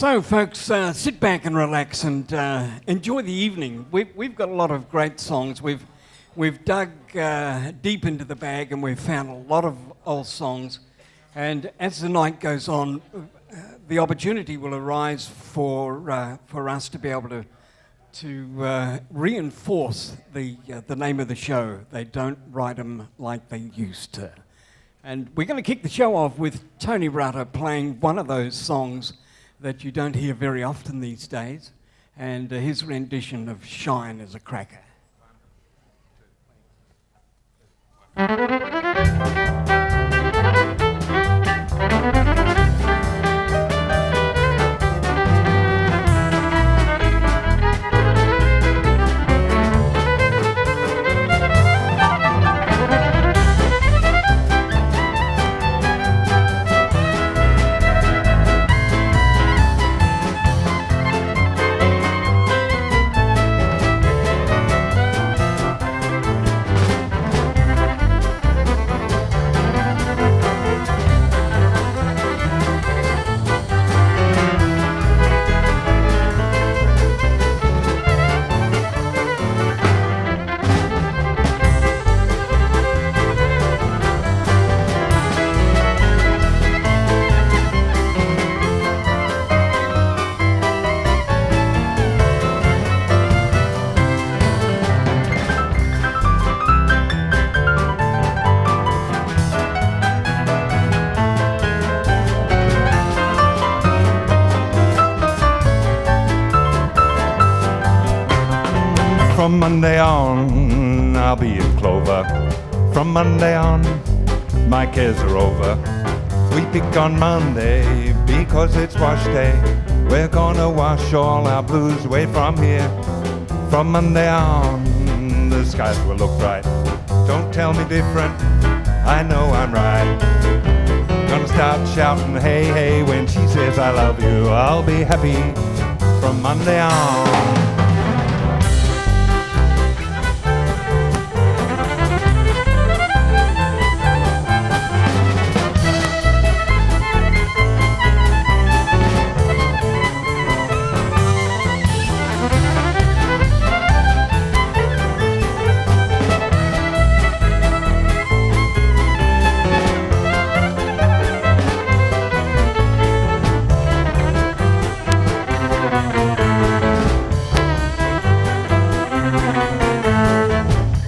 So, folks, sit back and relax and enjoy the evening. We've got a lot of great songs. We've dug deep into the bag and we've found a lot of old songs. And as the night goes on, the opportunity will arise for us to be able to reinforce the name of the show. They don't write them like they used to. And we're going to kick the show off with Tony Rutter playing one of those songs that you don't hear very often these days, and his rendition of Shine is a cracker. From Monday on, I'll be in clover. From Monday on, my cares are over. We pick on Monday because it's wash day. We're gonna wash all our blues away from here. From Monday on, the skies will look bright. Don't tell me different, I know I'm right. Gonna start shouting hey hey when she says I love you. I'll be happy from Monday on.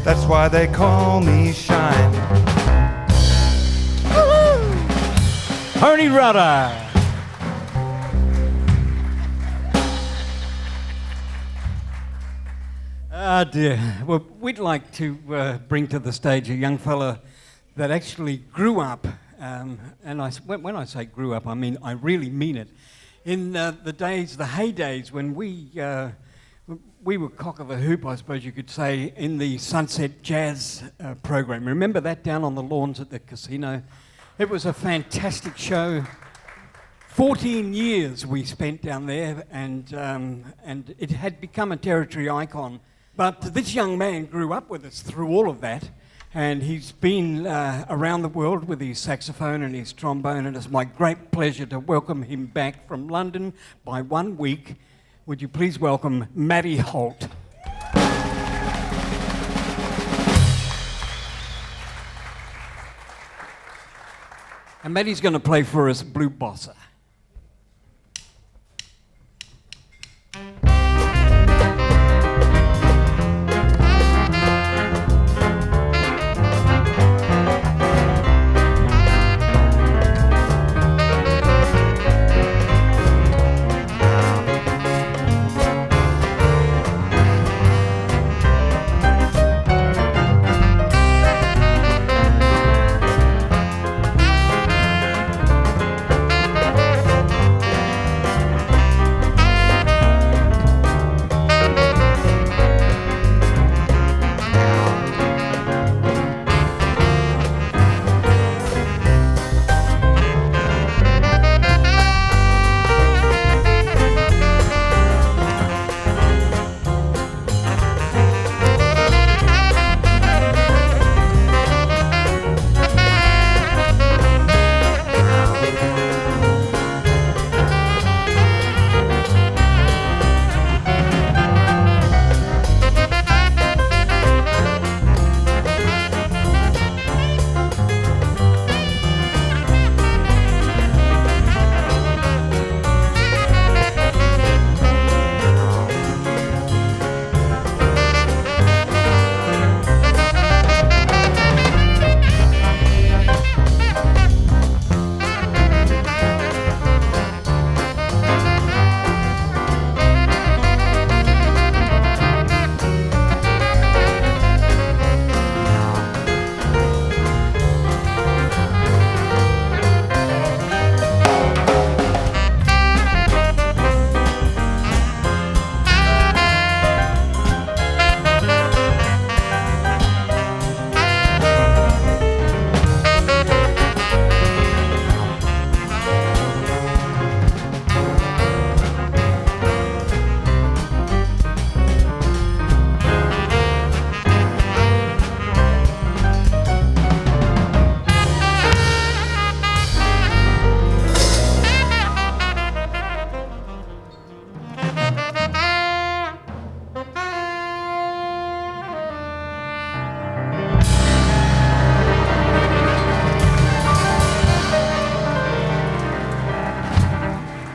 That's why they call me Shine. Tony Rutter. Ah dear. Well, we'd like to bring to the stage a young fella that actually grew up, and when I say grew up, I mean I really mean it. In the heydays when we were cock of the hoop, I suppose you could say, in the Sunset Jazz program. Remember that down on the lawns at the casino? It was a fantastic show. 14 years we spent down there, and it had become a territory icon. But this young man grew up with us through all of that, and he's been around the world with his saxophone and his trombone, and it's my great pleasure to welcome him back from London by 1 week. Would you please welcome Matty Holt. And Matty's going to play for us Blue Bossa.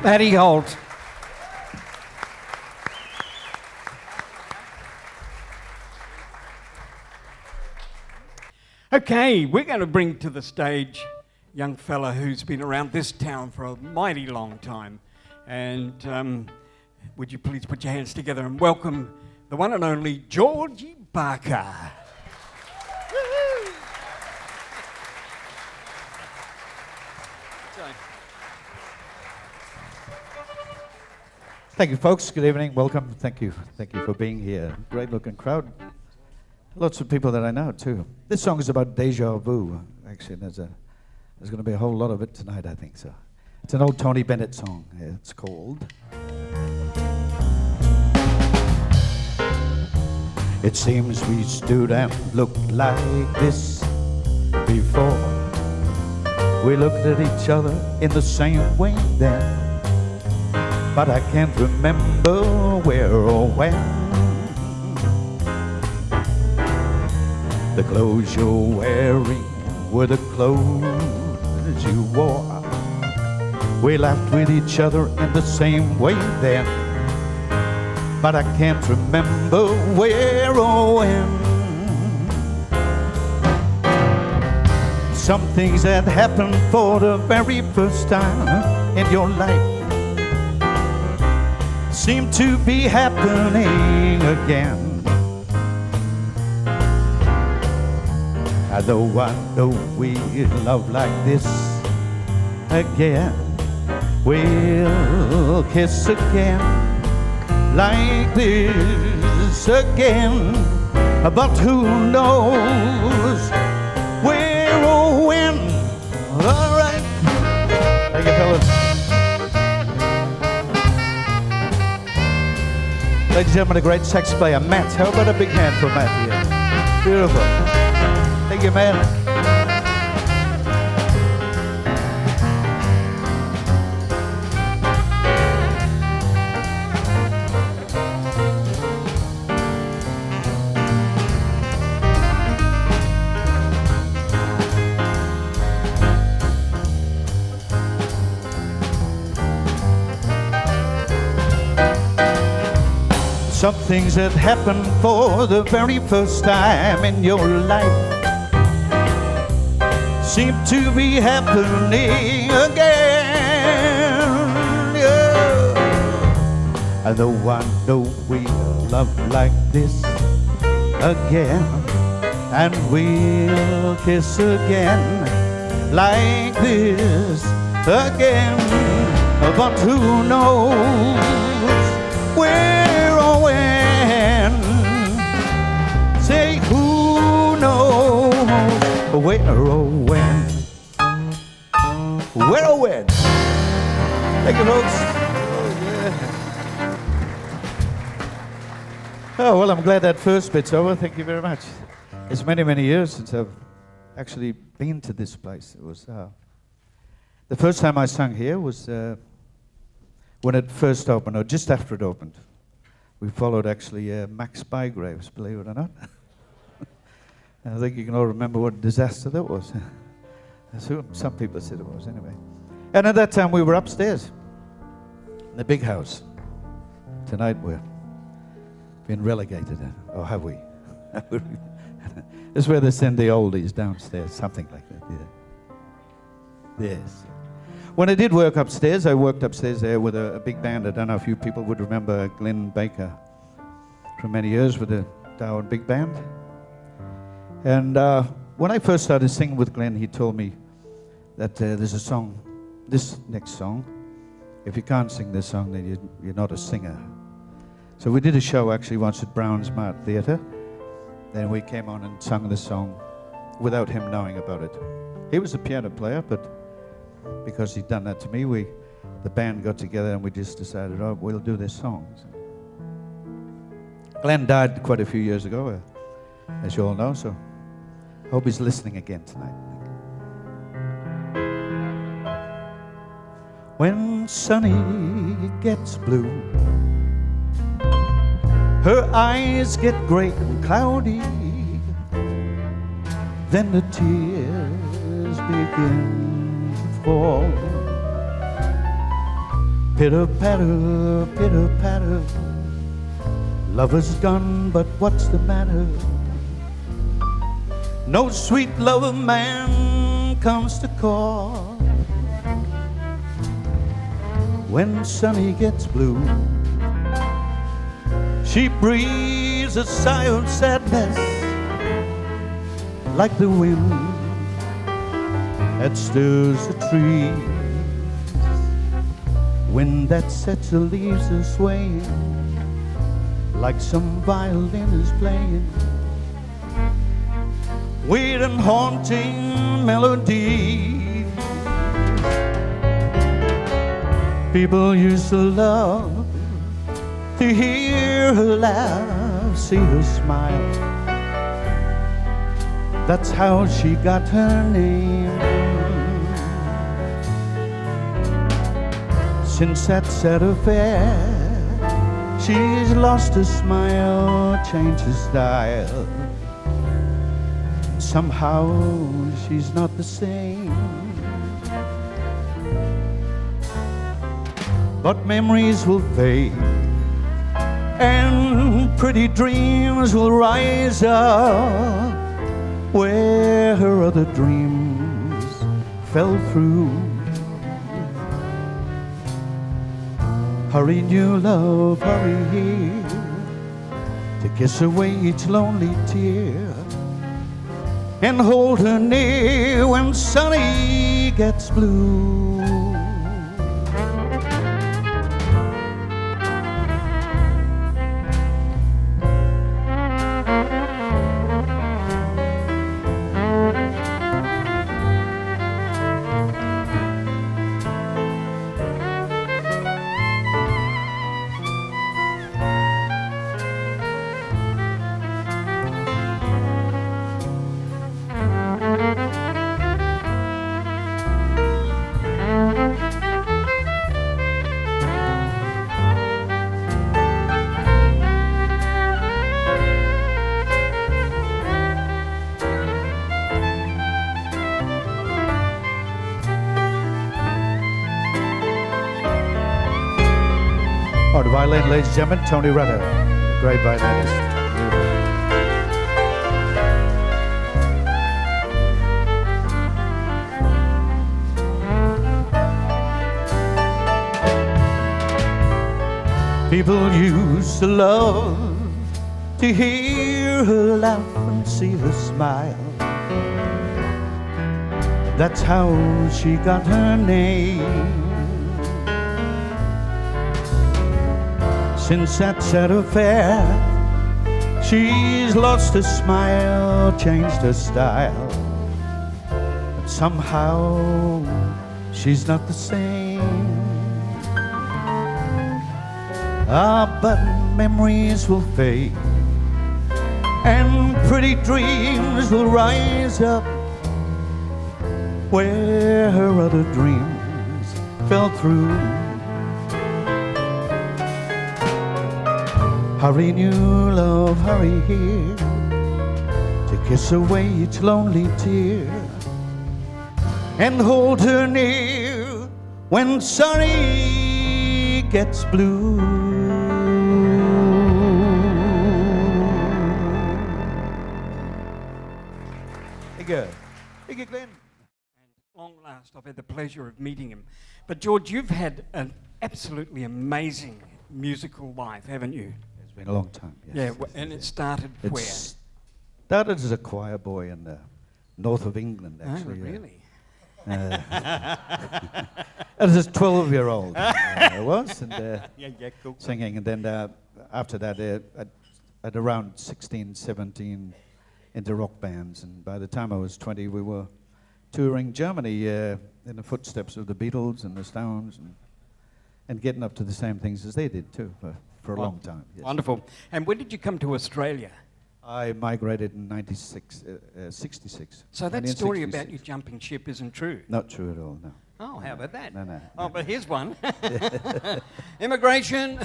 Matty Holt. Okay, we're going to bring to the stage a young fella who's been around this town for a mighty long time. And would you please put your hands together and welcome the one and only Georgie Barker. Thank you, folks. Good evening. Welcome. Thank you. Thank you for being here. Great looking crowd. Lots of people that I know, too. This song is about deja vu. Actually, there's going to be a whole lot of it tonight, I think so. It's an old Tony Bennett song. It's called It Seems We Stood and Looked Like This Before. We looked at each other in the same way then, but I can't remember where or when. The clothes you're wearing were the clothes you wore. We laughed with each other in the same way then, but I can't remember where or when. Some things that happened for the very first time in your life seem to be happening again. Though I know we love like this again, we'll kiss again like this again. But who knows where or when? All right. Thank you, fellas. Ladies and gentlemen, a great sax player, Matt. How about a big hand for Matt here? Beautiful. Thank you, man. Some things that happen for the very first time in your life seem to be happening again. Yeah. And though I know we love like this again, and we'll kiss again like this again, but who knows where or when? Say who knows where or when? Where or when? Thank you, folks. Oh, yeah. Oh, well, I'm glad that first bit's over. Thank you very much. It's many, many years since I've actually been to this place. It was the first time I sang here was when it first opened, or just after it opened. We followed actually Max Bygraves, believe it or not. I think you can all remember what disaster that was. Some people said it was, anyway. And at that time we were upstairs in the big house. Tonight we're being relegated, or have we? It's where they send the oldies downstairs, something like that, yeah. Yes. When I did work upstairs, I worked upstairs there with a big band. I don't know if you people would remember Glenn Baker for many years with the Darwin Big Band. And when I first started singing with Glenn, he told me that there's a song, this next song, if you can't sing this song, then you're not a singer. So we did a show actually once at Brown's Mart Theatre. Then we came on and sung the song without him knowing about it. He was a piano player, but because he'd done that to me, the band got together and we just decided, oh, we'll do this song. So Glenn died quite a few years ago, as you all know, so I hope he's listening again tonight. When Sunny gets blue, her eyes get gray and cloudy, then the tears begin to fall. Pitter patter, pitter patter. Lover's gone, but what's the matter? No sweet lover man comes to call. When Sunny gets blue, she breathes a sigh of sadness, like the wind that stirs the trees. Wind that sets the leaves a swaying, like some violin is playing. Weird and haunting melody. People used to love to hear her laugh, see her smile. That's how she got her name. Since that sad affair, she's lost her smile, changed her style. Somehow she's not the same. But memories will fade, and pretty dreams will rise up where her other dreams fell through. Hurry, new love, hurry here to kiss away each lonely tear and hold her near when Sunny gets blue. Oh, the violin, ladies and gentlemen, Tony Rutter, a great violinist. People used to love to hear her laugh and see her smile. That's how she got her name. Since that sad affair, she's lost her smile, changed her style. But somehow she's not the same. But memories will fade, and pretty dreams will rise up where her other dreams fell through. Hurry, new love, hurry here to kiss away each lonely tear and hold her near when Sunny gets blue. Thank you, Glenn. And long last, I've had the pleasure of meeting him. But George, you've had an absolutely amazing musical life, haven't you? It's been a long time. Yes. Yeah, and it started where? Started as a choir boy in the north of England, actually. Oh, really? As a 12-year-old I was, and cool. singing. And then after that, at around 16, 17, into rock bands. And by the time I was 20, we were touring Germany in the footsteps of the Beatles and the Stones, and getting up to the same things as they did too, for a long time. Yes. Wonderful. And when did you come to Australia? I migrated in 66. So that story about you jumping ship isn't true? Not true at all, no. Oh, how about that? No. Oh, but here's one. Immigration.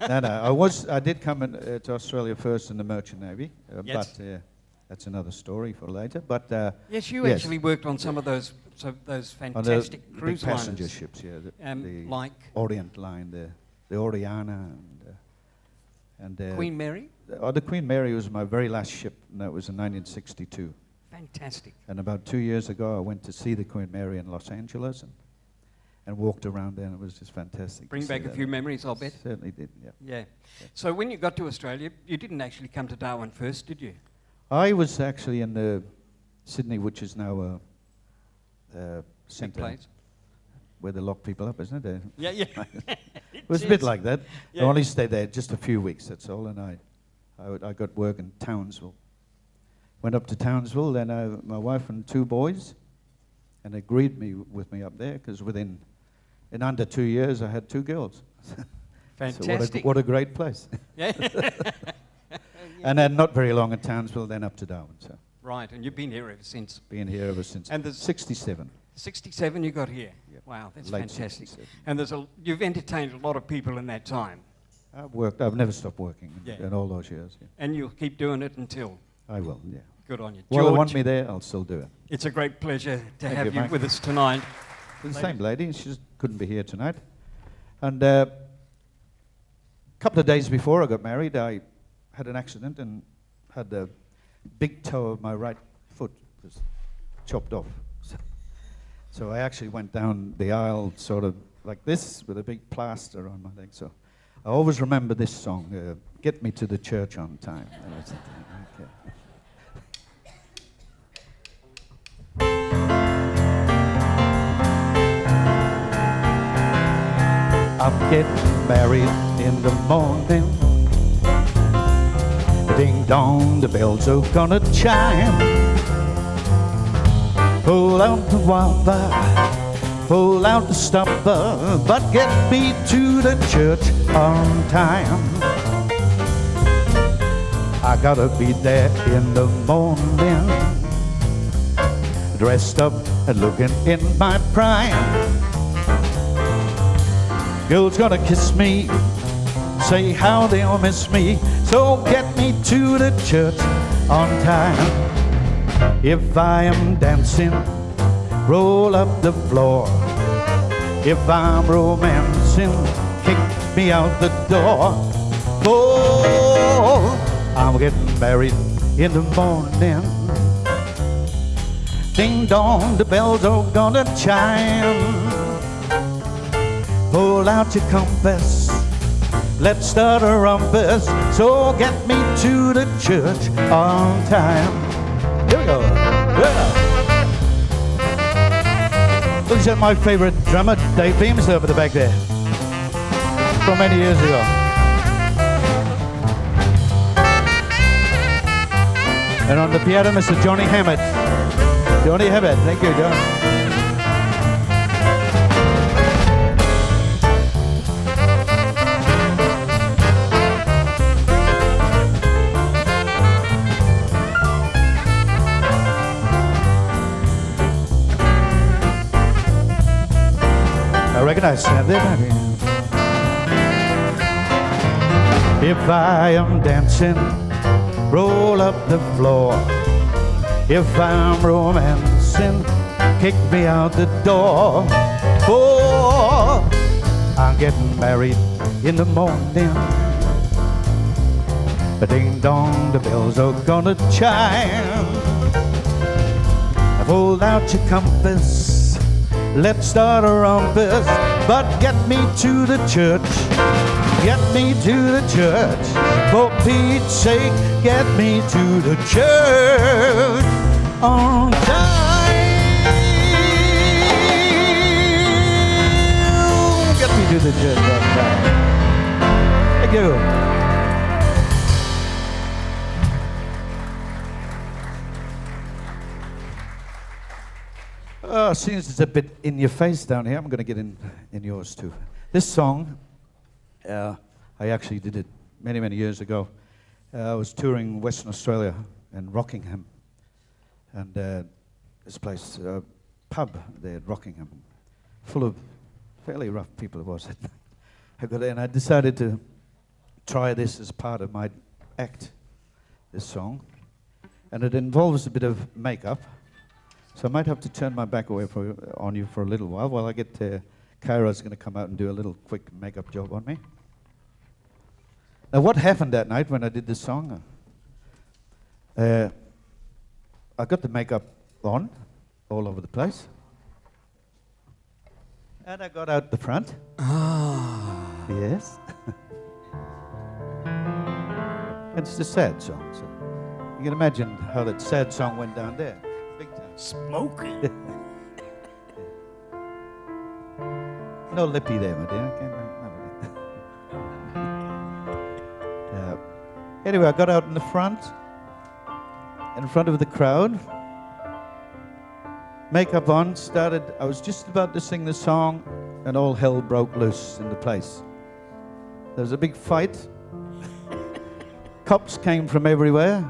No. I did come to Australia first in the Merchant Navy, Yes. but that's another story for later. But Yes, you actually worked on some of those on fantastic the cruise big passenger liners. ships, yeah, the Like Orient line, the Oriana, and Queen Mary. the Queen Mary was my very last ship, and that was in 1962. Fantastic. And about 2 years ago, I went to see the Queen Mary in Los Angeles and walked around there, and it was just fantastic. to Bring see back a that. few memories, I'll bet. Certainly did, yeah. Yeah. So when you got to Australia, you didn't actually come to Darwin first, did you? I was actually in Sydney, which is now a Big centre place. where they lock people up, isn't it? Yeah, yeah. It was a bit like that. Yeah. I only stayed there just a few weeks, that's all, and I got work in Townsville. Went up to Townsville, then my wife and 2 boys, and they greeted with me up there, because in under 2 years, I had 2 girls. Fantastic. So what a great place. Yeah. And then not very long in Townsville, then up to Darwin. So Right, and you've been here ever since. been here ever since. And there's 67. 67 you got here. Yep. Wow, that's Late fantastic. 67. And you've entertained a lot of people in that time. I've never stopped working Yeah. in all those years. Yeah. And you'll keep doing it until. I will, yeah. Good on you. While they George, want me there, I'll still do it. it's a great pleasure to Thank have you, you Mike. with us tonight. The same lady, she just couldn't be here tonight. And a couple of days before I got married, I had an accident and had the big toe of my right foot was chopped off. So I actually went down the aisle sort of like this with a big plaster on my leg. So I always remember this song, Get Me to the Church on Time. And I said, okay. I'm getting married in the morning. Ding dong, the bells are gonna chime. Pull out the whopper, pull out the stopper, but get me to the church on time. I gotta be there in the morning, dressed up and looking in my prime. Girl's gonna kiss me, say how they'll miss me, so get me to the church on time. If I am dancing, roll up the floor. If I'm romancing, kick me out the door. Oh, I'm getting married in the morning. Ding dong, the bells are gonna chime. Pull out your compass, let's start a rumpus, so get me to the church on time. Here we go. Yeah. Looks at my favorite drummer, Dave Beams, over the back there, from many years ago. And on the piano, Mr. Johnny Hammett. Johnny Hammett, thank you, John. I recognize that there, baby. If I am dancing, roll up the floor. If I'm romancing, kick me out the door. Oh, I'm getting married in the morning. Ding dong, the bells are gonna chime. Hold out your compass, let's start a rumpus, but get me to the church, get me to the church, for Pete's sake, get me to the church on time. Get me to the church on time. Thank you. Since it's a bit in your face down here, I'm going to get in yours too. This song, I actually did it many, many years ago. I was touring Western Australia and Rockingham. And this place, pub there at Rockingham, full of fairly rough people it was. I got there and I decided to try this as part of my act, this song. and it involves a bit of makeup. So I might have to turn my back away on you for a little while I get Kyra's going to come out and do a little quick makeup job on me. Now, what happened that night when I did this song? I got the makeup on all over the place. And I got out the front. Yes. It's a sad song, so you can imagine how that sad song went down there. Big time. Smoking. No lippy there, my dear. Anyway, I got out in the front of the crowd. Makeup on, I was just about to sing the song, and all hell broke loose in the place. There was a big fight. Cops came from everywhere.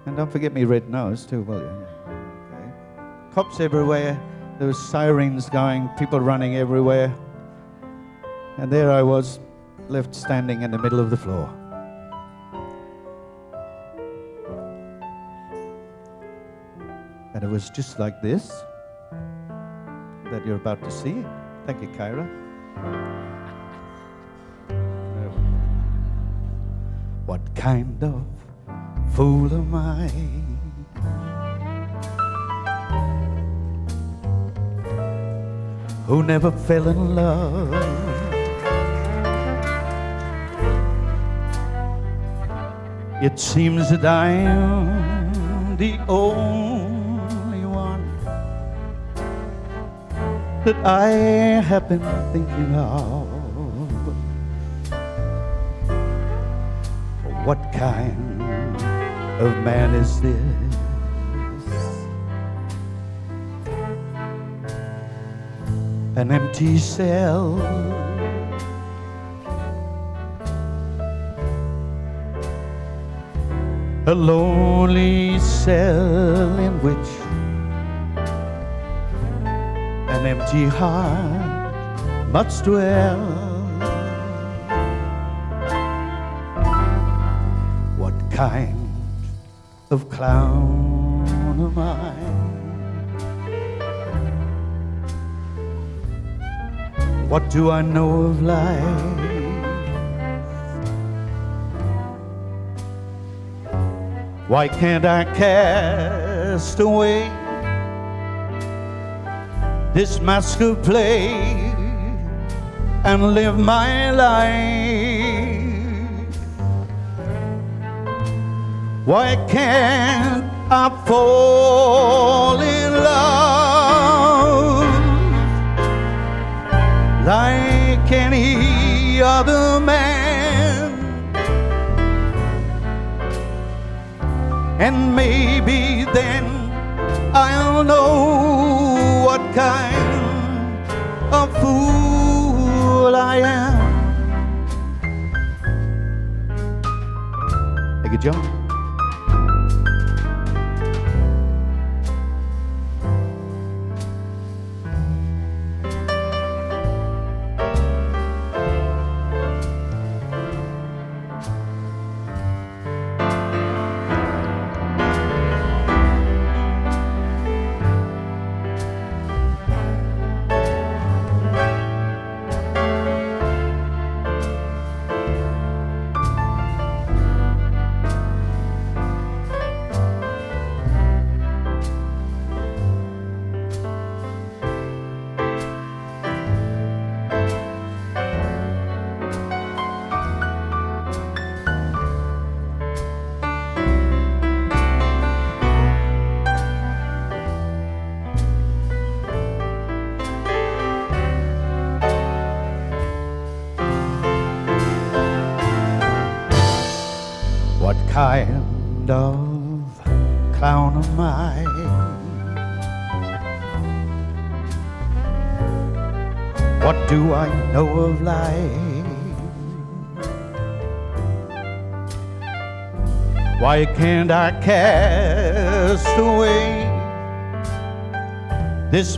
And don't forget me red nose too, will you? Okay. Cops everywhere. There was sirens going, people running everywhere. And there I was, left standing in the middle of the floor. And it was just like this that you're about to see. Thank you, Kyra. What kind of fool am I? Who never fell in love? It seems that I am the only one that I have been thinking of. What kind of man is this? An empty cell, a lonely cell in which an empty heart must dwell. What kind of clown am I? What do I know of life? Why can't I cast away this mask of play and live my life? Why can't I fall in love like any other man? And maybe then I'll know what kind of fool I am. Thank you, John. What kind of clown am I? What do I know of life? Why can't I cast away this